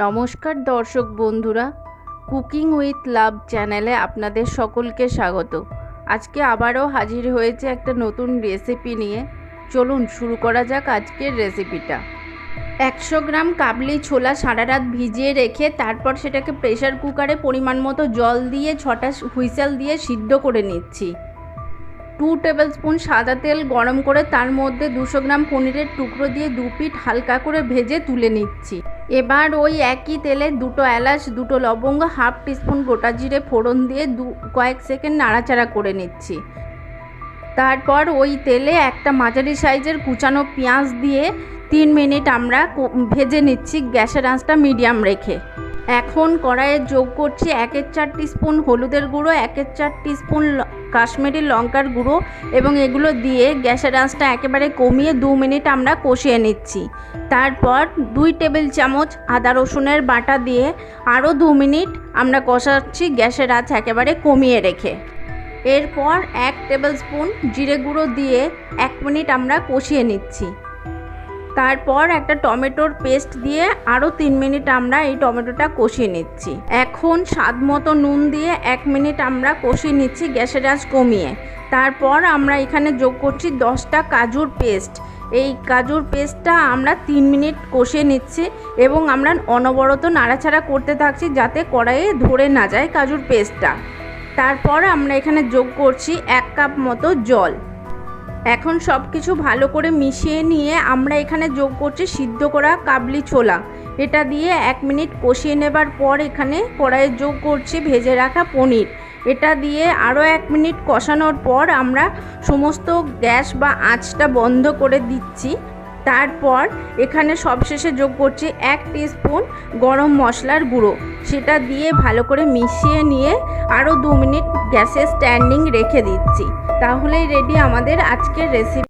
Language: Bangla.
নমস্কার দর্শক বন্ধুরা, কুকিং উইথ লাভ চ্যানেলে আপনাদের সকলকে স্বাগত। আজকে আবারও হাজির হয়েছে একটা নতুন রেসিপি নিয়ে। চলুন শুরু করা যাক আজকের রেসিপিটা। 100 গ্রাম কাবলি ছোলা সারা রাত ভিজিয়ে রেখে তারপর সেটাকে প্রেসার কুকারে পরিমাণ মতো জল দিয়ে 6টা হুইসেল দিয়ে সিদ্ধ করে নিচ্ছি। 2 টেবিল স্পুন সাদা তেল গরম করে তার মধ্যে 200 গ্রাম পনিরের টুকরো দিয়ে 2 পিঠ হালকা করে ভেজে তুলে নিচ্ছি। এবার ওই একই তেলে 2টো এলাচ, 2টো লবঙ্গ, হাফ টিস্পুন গোটা জিরে ফোড়ন দিয়ে কয়েক সেকেন্ড নাড়াচাড়া করে নিচ্ছি। তারপর ওই তেলে একটা মাঝারি সাইজের কুচানো পেঁয়াজ দিয়ে 3 মিনিট আমরা ভেজে নিচ্ছি, গ্যাসের আঁচটা মিডিয়াম রেখে। এখন কড়াইয়ে যোগ করছি 1/4 টিস্পুন হলুদের গুঁড়ো, 1/4 টিস্পুন কাশ্মীরি লঙ্কার গুঁড়ো এবং এগুলো দিয়ে গ্যাসের আঁচটা একেবারে কমিয়ে 2 মিনিট আমরা কষিয়ে নিচ্ছি। তারপর 2 টেবিল চামচ আদা রসুনের বাটা দিয়ে আরও 2 মিনিট আমরা কষাচ্ছি, গ্যাসের আঁচ একেবারে কমিয়ে রেখে। এরপর 1 টেবিল স্পুন জিরে গুঁড়ো দিয়ে 1 মিনিট আমরা কষিয়ে নিচ্ছি। তারপর একটা টমেটোর পেস্ট দিয়ে আরও 3 মিনিট আমরা এই টমেটোটা কষিয়ে নিচ্ছি। এখন স্বাদ মতো নুন দিয়ে 1 মিনিট আমরা কষিয়ে নিচ্ছি, গ্যাসের আঁচ কমিয়ে। তারপর আমরা এখানে যোগ করছি 10টা কাজুর পেস্ট। এই কাজুর পেস্টটা আমরা 3 মিনিট কষিয়ে নিচ্ছি এবং আমরা অনবরত নাড়াচাড়া করতে থাকছি যাতে কড়াইয়ে ধরে না যায় কাজুর পেস্টটা। তারপর আমরা এখানে যোগ করছি 1 কাপ মতো জল। এখন সব কিছু ভালো করে মিশিয়ে নিয়ে আমরা এখানে যোগ করছি সিদ্ধ করা কাবলি ছোলা। এটা দিয়ে 1 মিনিট কষিয়ে নেবার পর এখানে কড়াইয়ে যোগ করছি ভেজে রাখা পনির। এটা দিয়ে আরও 1 মিনিট কষানোর পর আমরা সমস্ত গ্যাস বা আঁচটা বন্ধ করে দিচ্ছি। তারপর এখানে সবশেষে যোগ করছি 1 টিস্পুন গরম মশলার গুঁড়ো। সেটা দিয়ে ভালো করে মিশিয়ে নিয়ে আরও 2 মিনিট গ্যাসে স্ট্যান্ডিং রেখে দিচ্ছি। তাহলেই রেডি আমাদের আজকের রেসিপি।